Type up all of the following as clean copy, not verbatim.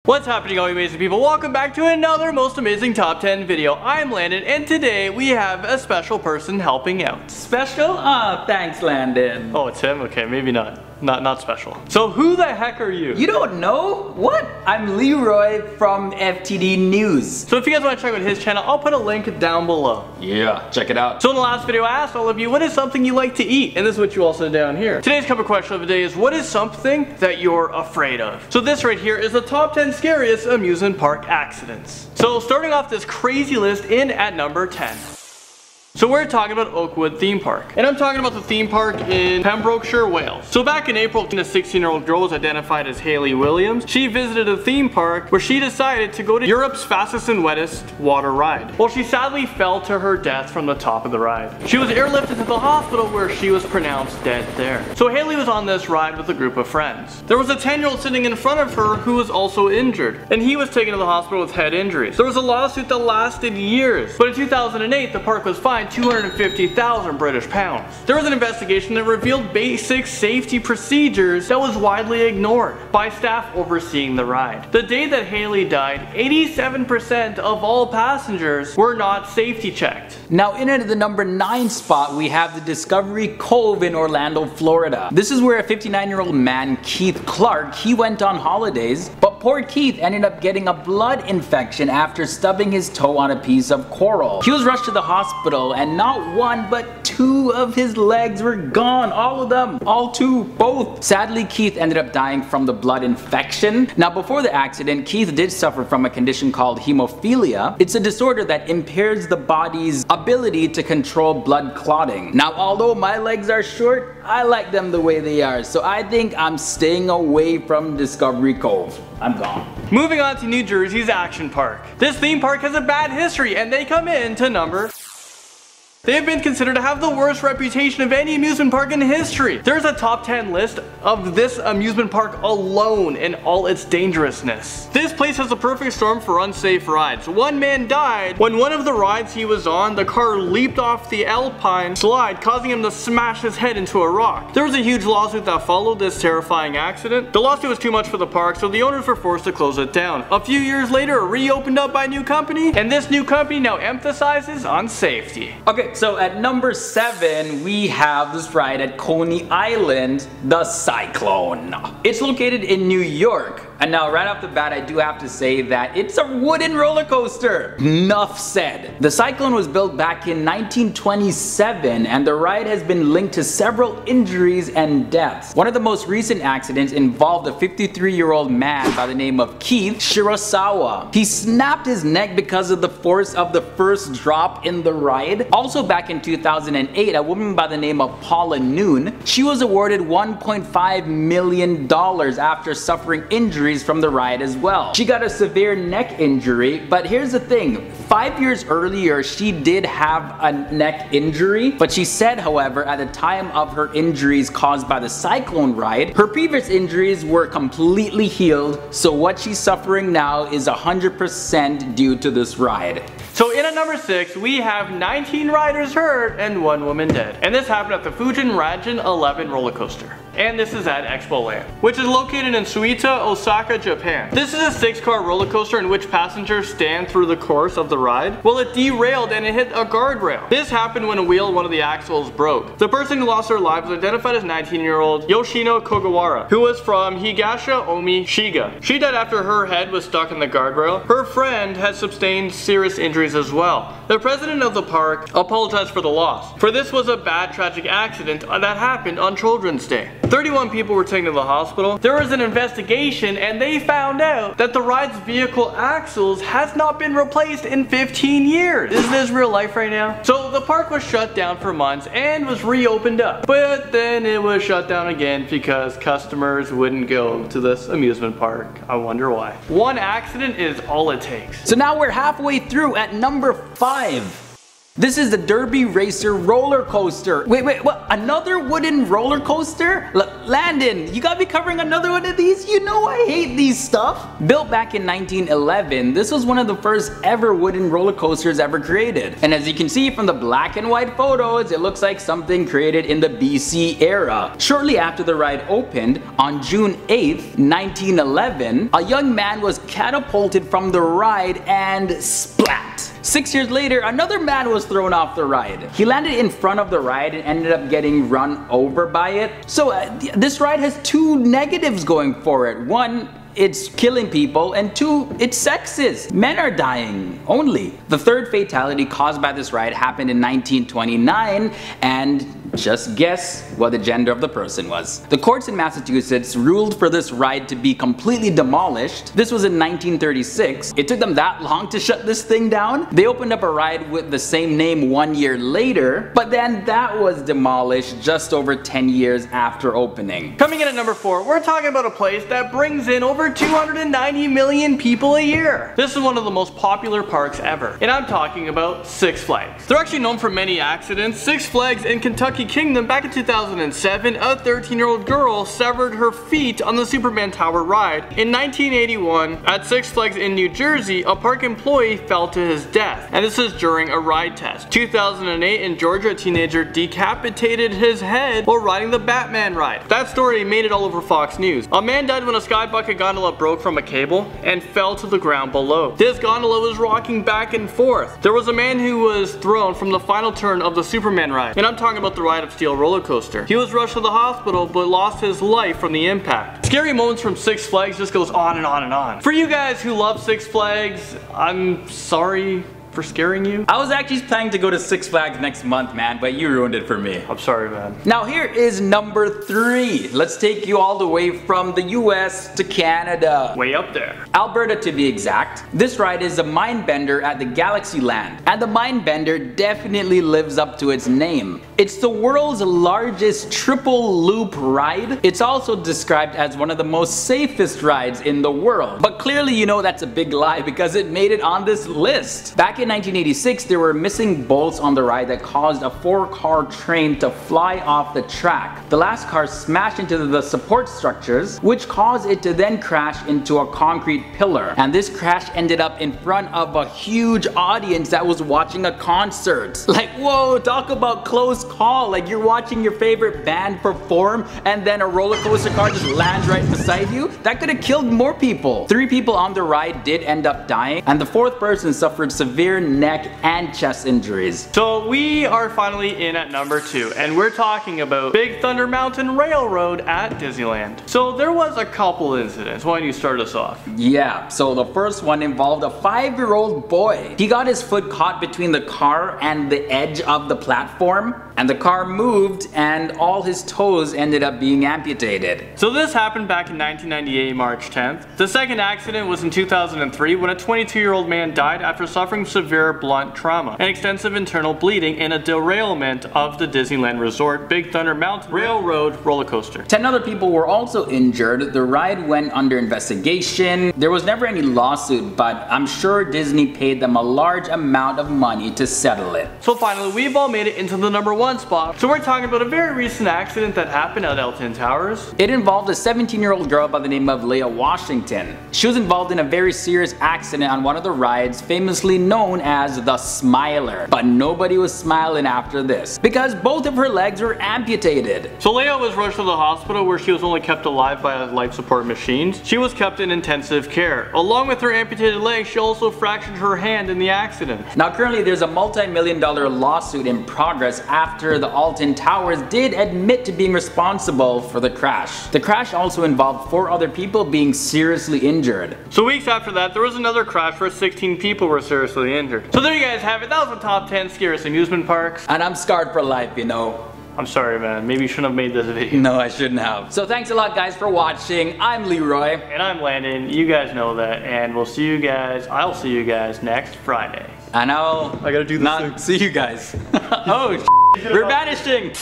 What's happening, all you amazing people? Welcome back to another most amazing top 10 video. I'm Landon, and today we have a special person helping out. Special? Thanks, Landon. Oh, it's him? Okay, maybe not. Not special. So who the heck are you? You don't know? What? I'm Leroy from FTD News. So if you guys want to check out his channel, I'll put a link down below. Yeah, check it out. So in the last video, I asked all of you, what is something you like to eat? And this is what you all said down here. Today's cover question of the day is, what is something that you're afraid of? So this right here is the top 10 scariest amusement park accidents. So starting off this crazy list in at number 10. So we're talking about Oakwood theme park. And I'm talking about the theme park in Pembrokeshire, Wales. So back in April, a 16-year-old girl was identified as Haley Williams. She visited a theme park where she decided to go to Europe's fastest and wettest water ride. Well, she sadly fell to her death from the top of the ride. She was airlifted to the hospital where she was pronounced dead there. So Haley was on this ride with a group of friends. There was a 10-year-old sitting in front of her who was also injured, and he was taken to the hospital with head injuries. There was a lawsuit that lasted years, but in 2008, the park was fined 250,000 British pounds. There was an investigation that revealed basic safety procedures that was widely ignored by staff overseeing the ride. The day that Haley died, 87% of all passengers were not safety checked. Now in at the number 9 spot, we have the Discovery Cove in Orlando, Florida. This is where a 59-year-old man, Keith Clark, he went on holidays, but poor Keith ended up getting a blood infection after stubbing his toe on a piece of coral. He was rushed to the hospital, and not one but 2 of his legs were gone. All of them. All 2. Both. Sadly, Keith ended up dying from the blood infection. Now before the accident, Keith did suffer from a condition called hemophilia. It's a disorder that impairs the body's ability to control blood clotting. Now although my legs are short, I like them the way they are, so I think I'm staying away from Discovery Cove. I'm gone. Moving on to New Jersey's Action Park. This theme park has a bad history, and they come in to number. They have been considered to have the worst reputation of any amusement park in history. There's a top 10 list of this amusement park alone and all its dangerousness. This place has a perfect storm for unsafe rides. One man died when one of the rides he was on, the car leaped off the alpine slide, causing him to smash his head into a rock. There was a huge lawsuit that followed this terrifying accident. The lawsuit was too much for the park, so the owners were forced to close it down. A few years later, it reopened up by a new company, and this new company now emphasizes on safety. Okay, so at number 7, we have this ride at Coney Island, the Cyclone. It's located in New York. And now right off the bat, I do have to say that it's a wooden roller coaster. Enough said. The Cyclone was built back in 1927, and the ride has been linked to several injuries and deaths. One of the most recent accidents involved a 53-year-old man by the name of Keith Shirasawa. He snapped his neck because of the force of the first drop in the ride. Also back in 2008, a woman by the name of Paula Noon, she was awarded $1.5 million after suffering injuries from the ride as well. She got a severe neck injury, but here's the thing, 5 years earlier she did have a neck injury, but she said, however, at the time of her injuries caused by the Cyclone ride, her previous injuries were completely healed, so what she's suffering now is 100% due to this ride. So in at number 6, we have 19 riders hurt and 1 woman dead. And this happened at the Fujin Rajin 11 roller coaster. And this is at Expoland, which is located in Suita, Osaka, Japan. This is a 6-car roller coaster in which passengers stand through the course of the ride. Well, it derailed and it hit a guardrail. This happened when a wheel, one of the axles, broke. The person who lost their life was identified as 19-year-old Yoshino Kogawara, who was from Higasha Omi, Shiga. She died after her head was stuck in the guardrail. Her friend has sustained serious injuries as well. The president of the park apologized for the loss, for this was a bad tragic accident that happened on Children's Day. 31 people were taken to the hospital. There was an investigation and they found out that the ride's vehicle axles has not been replaced in 15 years. Isn't this real life right now? So the park was shut down for months and was reopened up. But then it was shut down again because customers wouldn't go to this amusement park. I wonder why. One accident is all it takes. So now we're halfway through at number 5. This is the Derby Racer roller coaster. Wait, what? Another wooden roller coaster? Look, Landon, you gotta be covering another one of these? You know I hate these stuff. Built back in 1911, this was one of the first ever wooden roller coasters ever created. And as you can see from the black and white photos, it looks like something created in the BC era. Shortly after the ride opened, on June 8th, 1911, a young man was catapulted from the ride and splat. 6 years later, another man was thrown off the ride. He landed in front of the ride and ended up getting run over by it. So this ride has two negatives going for it. One, it's killing people, and two, it's sexist. Men are dying only. The third fatality caused by this ride happened in 1929, and just guess what the gender of the person was. The courts in Massachusetts ruled for this ride to be completely demolished. This was in 1936. It took them that long to shut this thing down. They opened up a ride with the same name 1 year later, but then that was demolished just over 10 years after opening. Coming in at number 4, we're talking about a place that brings in over 290 million people a year. This is one of the most popular parks ever, and I'm talking about Six Flags. They're actually known for many accidents. Six Flags in Kentucky Kingdom, back in 2007, a 13-year-old girl severed her feet on the Superman Tower ride. In 1981, at Six Flags in New Jersey, a park employee fell to his death, and this is during a ride test. 2008, in Georgia, a teenager decapitated his head while riding the Batman ride. That story made it all over Fox News. A man died when a sky bucket gondola broke from a cable and fell to the ground below. This gondola was rocking back and forth. There was a man who was thrown from the final turn of the Superman ride, and I'm talking about the Ride of Steel roller coaster. He was rushed to the hospital but lost his life from the impact. Scary moments from Six Flags just goes on and on and on. For you guys who love Six Flags, I'm sorry for scaring you. I was actually planning to go to Six Flags next month, man, but you ruined it for me. I'm sorry, man. Now here is number 3. Let's take you all the way from the US to Canada. Way up there. Alberta to be exact. This ride is a mind bender at the Galaxyland, and the mind bender definitely lives up to its name. It's the world's largest triple loop ride. It's also described as one of the most safest rides in the world. But clearly you know that's a big lie because it made it on this list. Back in 1986, there were missing bolts on the ride that caused a 4-car train to fly off the track. The last car smashed into the support structures, which caused it to then crash into a concrete pillar. And this crash ended up in front of a huge audience that was watching a concert. Like, whoa, talk about close call. Like you're watching your favorite band perform and then a roller coaster car just lands right beside you. That could have killed more people. 3 people on the ride did end up dying, and the 4th person suffered severe neck and chest injuries. So we are finally in at number 2, and we're talking about Big Thunder Mountain Railroad at Disneyland. So there was a couple incidents. Why don't you start us off? Yeah, so the first one involved a 5-year-old boy. He got his foot caught between the car and the edge of the platform, and the car moved and all his toes ended up being amputated. So this happened back in 1998, March 10th. The second accident was in 2003 when a 22-year-old man died after suffering severe blunt trauma and extensive internal bleeding in a derailment of the Disneyland Resort Big Thunder Mountain Railroad roller coaster. 10 other people were also injured. The ride went under investigation. There was never any lawsuit, but I'm sure Disney paid them a large amount of money to settle it. So finally, we've all made it into the number 1 spot. So we're talking about a very recent accident that happened at Alton Towers. It involved a 17-year-old girl by the name of Leah Washington. She was involved in a very serious accident on one of the rides famously known as the Smiler. But nobody was smiling after this because both of her legs were amputated. So Leah was rushed to the hospital where she was only kept alive by life support machines. She was kept in intensive care. Along with her amputated leg, she also fractured her hand in the accident. Now currently there's a multi-million-dollar lawsuit in progress after the Alton Towers did admit to being responsible for the crash. The crash also involved 4 other people being seriously injured. So weeks after that, there was another crash where 16 people were seriously injured. So there you guys have it. That was the top 10 scariest amusement parks. And I'm scarred for life, you know. I'm sorry, man. Maybe you shouldn't have made this video. No, I shouldn't have. So thanks a lot, guys, for watching. I'm Leroy. And I'm Landon. You guys know that. And we'll see you guys. I'll see you guys next Friday. And I gotta do this not thing. see you guys. Oh, we're vanishing.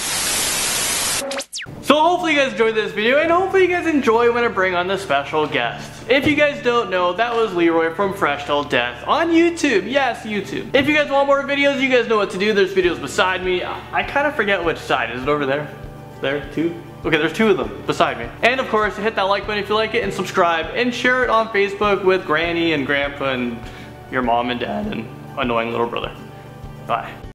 So hopefully you guys enjoyed this video, and hopefully you guys enjoy when I bring on the special guest. If you guys don't know, that was Leroy from Fresh Till Death on YouTube. Yes, YouTube. If you guys want more videos, you guys know what to do. There's videos beside me. I kind of forget which side. Is it over there? There? 2? Okay, there's 2 of them beside me. And of course, hit that like button if you like it, and subscribe, and share it on Facebook with Granny and Grandpa and your mom and dad and annoying little brother. Bye.